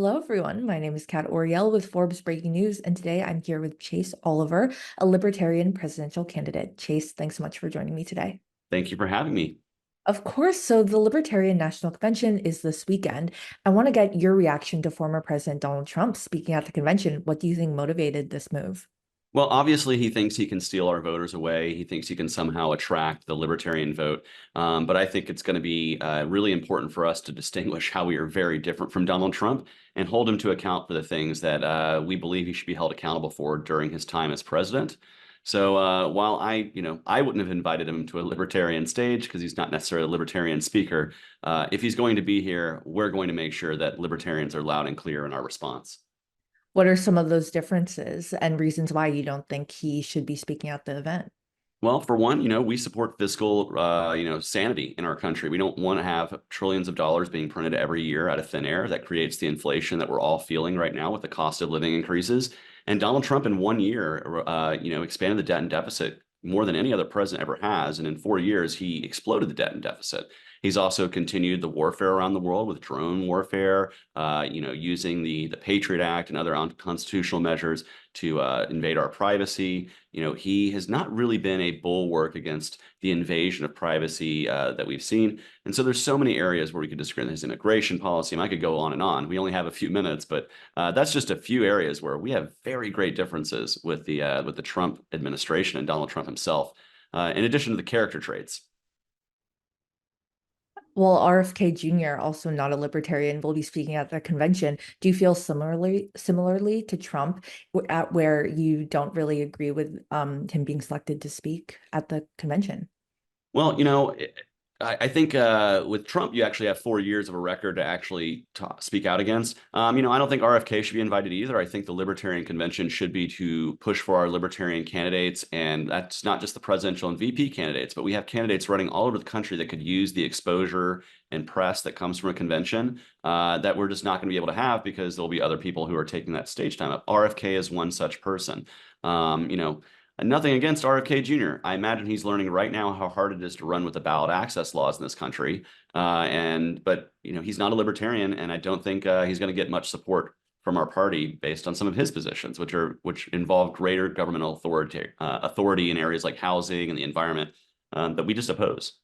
Hello, everyone. My name is Cat Oriel with Forbes Breaking News, and today I'm here with Chase Oliver, a Libertarian presidential candidate. Chase, thanks so much for joining me today. Thank you for having me. Of course, so the Libertarian National Convention is this weekend. I want to get your reaction to former President Donald Trump speaking at the convention. What do you think motivated this move? Well, obviously, he thinks he can steal our voters away. He thinks he can somehow attract the libertarian vote. But I think it's going to be really important for us to distinguish how we are very different from Donald Trump and hold him to account for the things that we believe he should be held accountable for during his time as president. So while I wouldn't have invited him to a libertarian stage because he's not necessarily a libertarian speaker, if he's going to be here, we're going to make sure that libertarians are loud and clear in our response. What are some of those differences and reasons why you don't think he should be speaking at the event? Well, for one, we support fiscal, sanity in our country. We don't want to have trillions of dollars being printed every year out of thin air. That creates the inflation that we're all feeling right now with the cost of living increases. And Donald Trump in 1 year, expanded the debt and deficit more than any other president ever has. And in 4 years, he exploded the debt and deficit. He's also continued the warfare around the world with drone warfare, using the Patriot Act and other unconstitutional measures to invade our privacy. He has not really been a bulwark against the invasion of privacy that we've seen. And so there's so many areas where we could disagree on his immigration policy, and I could go on and on. We only have a few minutes, but that's just a few areas where we have very great differences with the Trump administration and Donald Trump himself, in addition to the character traits. Well, RFK Jr., also not a libertarian, will be speaking at the convention. Do you feel similarly to Trump, at where you don't really agree with him being selected to speak at the convention? Well, I think with Trump, you actually have 4 years of a record to actually speak out against. I don't think RFK should be invited either. I think the Libertarian Convention should be to push for our libertarian candidates, and that's not just the presidential and VP candidates, but we have candidates running all over the country that could use the exposure and press that comes from a convention that we're just not going to be able to have because there'll be other people who are taking that stage time up. RFK is one such person. And nothing against RFK Jr. I imagine he's learning right now how hard it is to run with the ballot access laws in this country. But he's not a libertarian, and I don't think he's going to get much support from our party based on some of his positions, which involve greater governmental authority in areas like housing and the environment that we just oppose.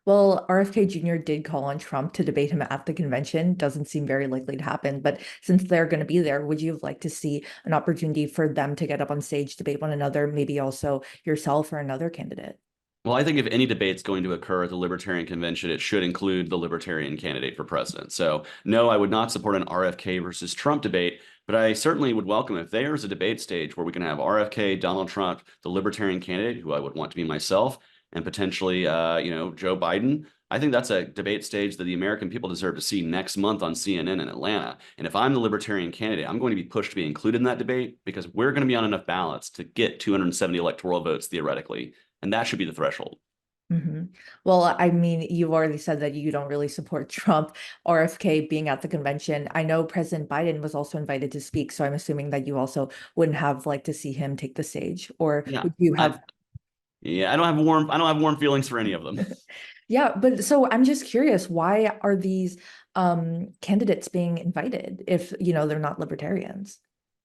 Well, RFK Jr. did call on Trump to debate him at the convention. Doesn't seem very likely to happen. But since they're going to be there, would you like to see an opportunity for them to get up on stage, debate one another, maybe also yourself or another candidate? Well, I think if any debate's going to occur at the Libertarian Convention, it should include the Libertarian candidate for president. So, no, I would not support an RFK versus Trump debate, but I certainly would welcome if there's a debate stage where we can have RFK, Donald Trump, the Libertarian candidate, who I would want to be myself, and potentially, Joe Biden. I think that's a debate stage that the American people deserve to see next month on CNN in Atlanta. And if I'm the Libertarian candidate, I'm going to be pushed to be included in that debate because we're going to be on enough ballots to get 270 electoral votes theoretically. And that should be the threshold. Well, I mean, you've already said that you don't really support Trump, RFK being at the convention. I know President Biden was also invited to speak, so I'm assuming that you also wouldn't have liked to see him take the stage, or Yeah. would you have? I don't have warm feelings for any of them. Yeah, but so I'm just curious, why are these candidates being invited if, they're not libertarians?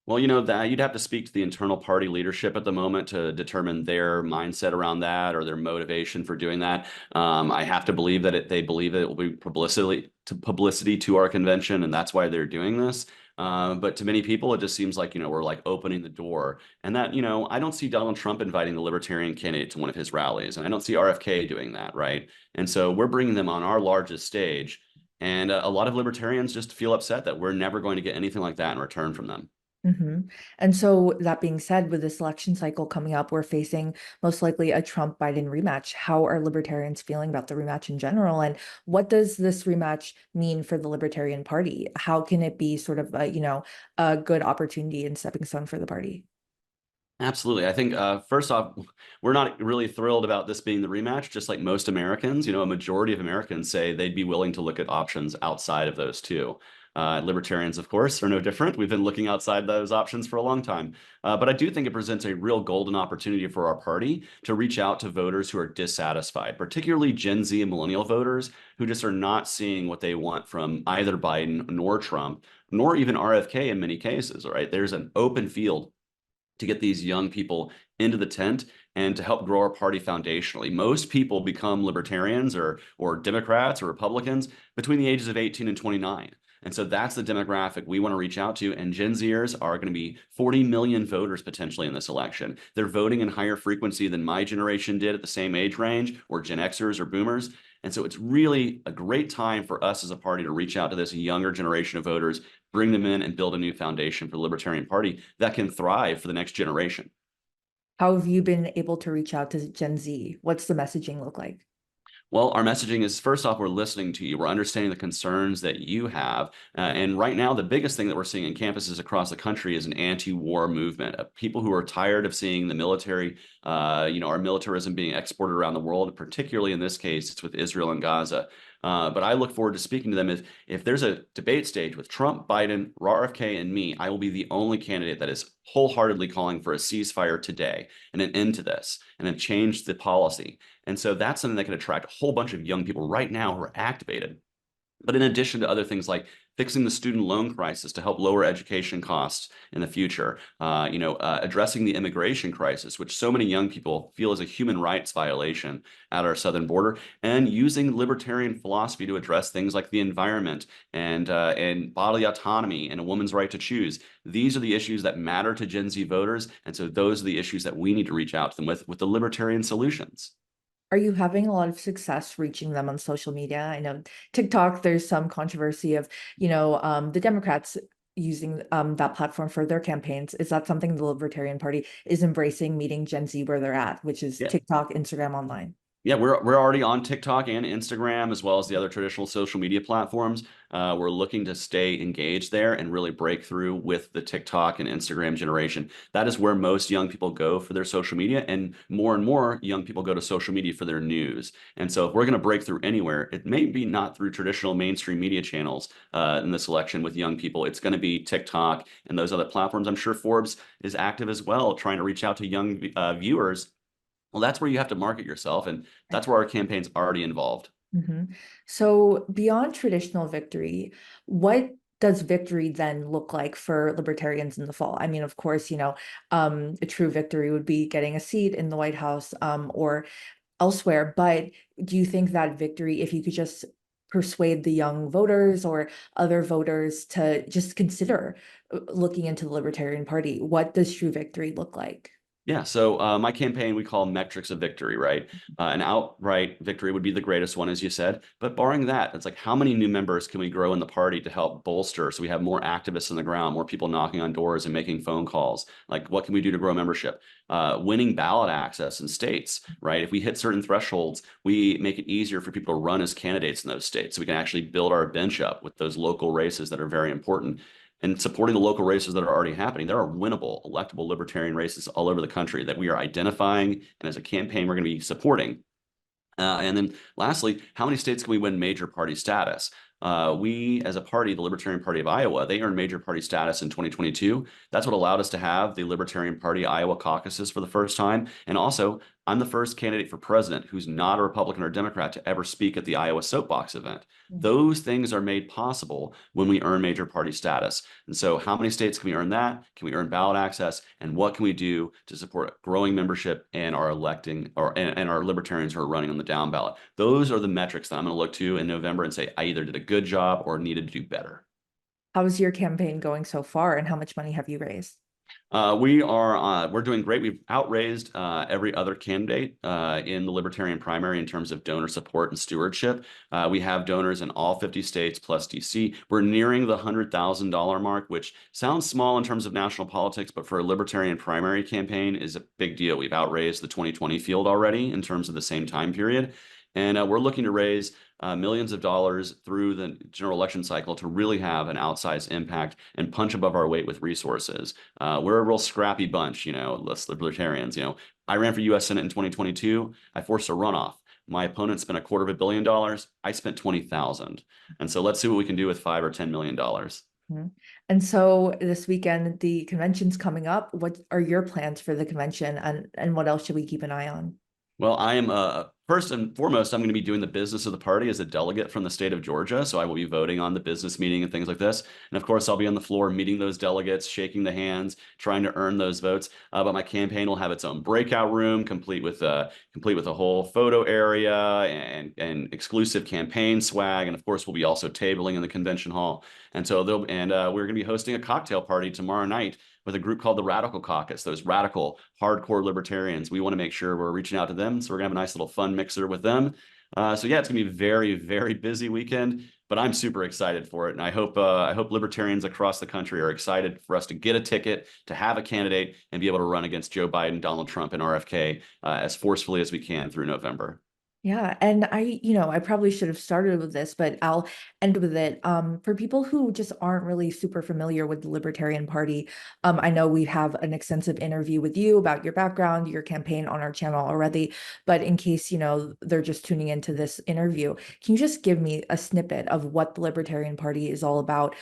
Well, that you'd have to speak to the internal party leadership at the moment to determine their mindset around that or their motivation for doing that. I have to believe that they believe it will be publicity to our convention, and that's why they're doing this. But to many people, it just seems like, we're like opening the door. And that, I don't see Donald Trump inviting the Libertarian candidate to one of his rallies, and I don't see RFK doing that, right? And so we're bringing them on our largest stage. And a lot of libertarians just feel upset that we're never going to get anything like that in return from them. And so that being said, with this election cycle coming up, we're facing most likely a Trump-Biden rematch. How are libertarians feeling about the rematch in general? And what does this rematch mean for the Libertarian Party? How can it be sort of a good opportunity and stepping stone for the party? Absolutely. I think first off, we're not really thrilled about this being the rematch, just like most Americans. A majority of Americans say they'd be willing to look at options outside of those two. Libertarians, of course, are no different. We've been looking outside those options for a long time. But I do think it presents a real golden opportunity for our party to reach out to voters who are dissatisfied, particularly Gen Z and millennial voters who just are not seeing what they want from either Biden nor Trump, nor even RFK in many cases, right? There's an open field to get these young people into the tent and to help grow our party foundationally. Most people become libertarians or Democrats or Republicans between the ages of 18 and 29. And so that's the demographic we want to reach out to. And Gen Zers are going to be 40 million voters potentially in this election. They're voting in higher frequency than my generation did at the same age range, or Gen Xers or boomers. And so it's really a great time for us as a party to reach out to this younger generation of voters, bring them in and build a new foundation for the Libertarian Party that can thrive for the next generation. How have you been able to reach out to Gen Z? What's the messaging look like? Well, our messaging is, first off, we're listening to you. We're understanding the concerns that you have. And right now, the biggest thing that we're seeing in campuses across the country is an anti-war movement of people who are tired of seeing the military, our militarism being exported around the world, particularly in this case, it's with Israel and Gaza. But I look forward to speaking to them. If there's a debate stage with Trump, Biden, RFK, and me, I will be the only candidate that is wholeheartedly calling for a ceasefire today and an end to this and then change the policy. And so that's something that can attract a whole bunch of young people right now who are activated. But in addition to other things like fixing the student loan crisis to help lower education costs in the future, addressing the immigration crisis, which so many young people feel is a human rights violation at our southern border, and using libertarian philosophy to address things like the environment and bodily autonomy and a woman's right to choose. These are the issues that matter to Gen Z voters, and so those are the issues that we need to reach out to them with the libertarian solutions. Are you having a lot of success reaching them on social media? I know TikTok, there's some controversy of, the Democrats using that platform for their campaigns. Is that something the Libertarian Party is embracing, meeting Gen Z where they're at, which is Yeah. TikTok, Instagram, online? Yeah, we're already on TikTok and Instagram, as well as the other traditional social media platforms. We're looking to stay engaged there and really break through with the TikTok and Instagram generation. That is where most young people go for their social media, and more young people go to social media for their news. And so if we're going to break through anywhere, it may be not through traditional mainstream media channels in this election with young people. It's going to be TikTok and those other platforms. I'm sure Forbes is active as well, trying to reach out to young viewers. Well, that's where you have to market yourself, and that's where our campaign's already involved. Mhm. So beyond traditional victory, what does victory then look like for libertarians in the fall? I mean, of course, a true victory would be getting a seat in the White House, or elsewhere. But do you think that victory, if you could just persuade the young voters or other voters to just consider looking into the Libertarian Party, what does true victory look like? Yeah, so my campaign we call metrics of victory, right? An outright victory would be the greatest one, as you said. But barring that, it's like how many new members can we grow in the party to help bolster so we have more activists on the ground, more people knocking on doors and making phone calls? Like, what can we do to grow membership? Winning ballot access in states, right? If we hit certain thresholds, we make it easier for people to run as candidates in those states. So we can actually build our bench up with those local races that are very important. And supporting the local races that are already happening. There are winnable, electable libertarian races all over the country that we are identifying, and as a campaign, we're going to be supporting. And then lastly, how many states can we win major party status? We, as a party, the Libertarian Party of Iowa, they earned major party status in 2022. That's what allowed us to have the Libertarian Party Iowa caucuses for the first time. And also, I'm the first candidate for president who's not a Republican or Democrat to ever speak at the Iowa Soapbox event. Those things are made possible when we earn major party status. And so how many states can we earn that? Can we earn ballot access? And what can we do to support growing membership and our and our libertarians who are running on the down ballot? Those are the metrics that I'm going to look to in November and say, I either did a good job or needed to do better. How's your campaign going so far, and how much money have you raised? We're doing great. We've outraised every other candidate in the Libertarian primary in terms of donor support and stewardship. We have donors in all 50 states plus DC. We're nearing the $100,000 mark, which sounds small in terms of national politics, but for a Libertarian primary campaign is a big deal. We've outraised the 2020 field already in terms of the same time period. And we're looking to raise millions of dollars through the general election cycle to really have an outsized impact and punch above our weight with resources. We're a real scrappy bunch, us libertarians. I ran for U.S. Senate in 2022. I forced a runoff. My opponent spent $250 million. I spent 20,000. And so let's see what we can do with $5 or $10 million. Mhm. And so this weekend, the convention's coming up. What are your plans for the convention, and what else should we keep an eye on? Well, I am first and foremost, I'm going to be doing the business of the party as a delegate from the state of Georgia. So I will be voting on the business meeting and things like this. And of course, I'll be on the floor meeting those delegates, shaking the hands, trying to earn those votes. But my campaign will have its own breakout room, complete with a whole photo area and exclusive campaign swag. And of course, we'll be also tabling in the convention hall. And so we're going to be hosting a cocktail party tomorrow night with a group called the Radical Caucus, those radical, hardcore libertarians. We want to make sure we're reaching out to them. So we're going to have a nice little fun mixer with them. So yeah, it's going to be a very, very busy weekend, but I'm super excited for it. And I hope libertarians across the country are excited for us to get a ticket, to have a candidate, and be able to run against Joe Biden, Donald Trump, and RFK as forcefully as we can through November. Yeah, and I probably should have started with this, but I'll end with it. For people who just aren't really super familiar with the Libertarian Party, I know we have an extensive interview with you about your background, your campaign on our channel already, but in case, they're just tuning into this interview, can you just give me a snippet of what the Libertarian Party is all about,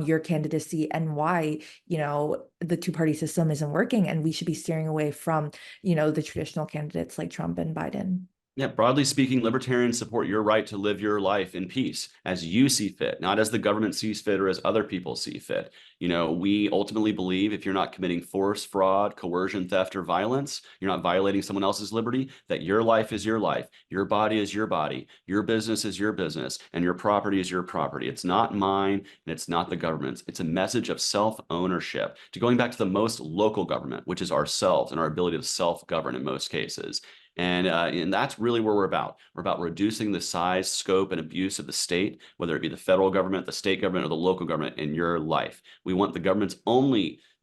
your candidacy, and why, the two-party system isn't working and we should be steering away from, the traditional candidates like Trump and Biden? Yeah, broadly speaking, libertarians support your right to live your life in peace as you see fit, not as the government sees fit or as other people see fit. We ultimately believe if you're not committing force, fraud, coercion, theft, or violence, you're not violating someone else's liberty, that your life is your life, your body is your body, your business is your business, and your property is your property. It's not mine, and it's not the government's. It's a message of self-ownership, to going back to the most local government, which is ourselves and our ability to self-govern in most cases. And that's really where we're about. We're about reducing the size, scope, and abuse of the state, whether it be the federal government, the state government, or the local government in your life. We want the government's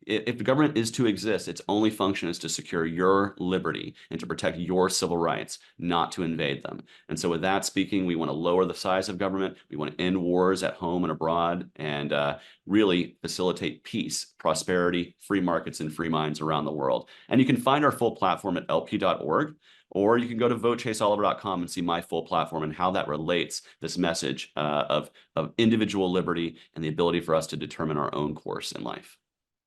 if the government is to exist, its only function is to secure your liberty and to protect your civil rights, not to invade them. And so with that speaking, we want to lower the size of government. We want to end wars at home and abroad and really facilitate peace, prosperity, free markets, and free minds around the world. And you can find our full platform at lp.org. Or you can go to votechaseoliver.com and see my full platform and how that relates this message of individual liberty and the ability for us to determine our own course in life.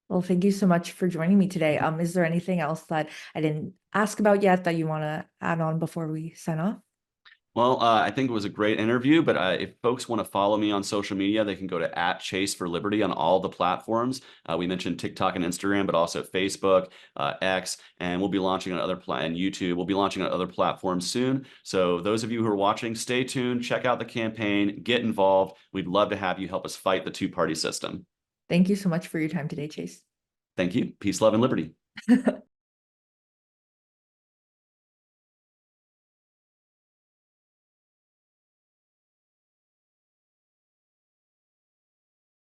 Well, thank you so much for joining me today. Is there anything else that I didn't ask about yet that you want to add on before we sign off? Well, I think it was a great interview, but if folks want to follow me on social media, they can go to @ChaseForLiberty on all the platforms. We mentioned TikTok and Instagram, but also Facebook, X, and we'll be launching on and YouTube. We'll be launching on other platforms soon. So those of you who are watching, stay tuned, check out the campaign, get involved. We'd love to have you help us fight the two-party system. Thank you so much for your time today, Chase. Thank you. Peace, love, and liberty.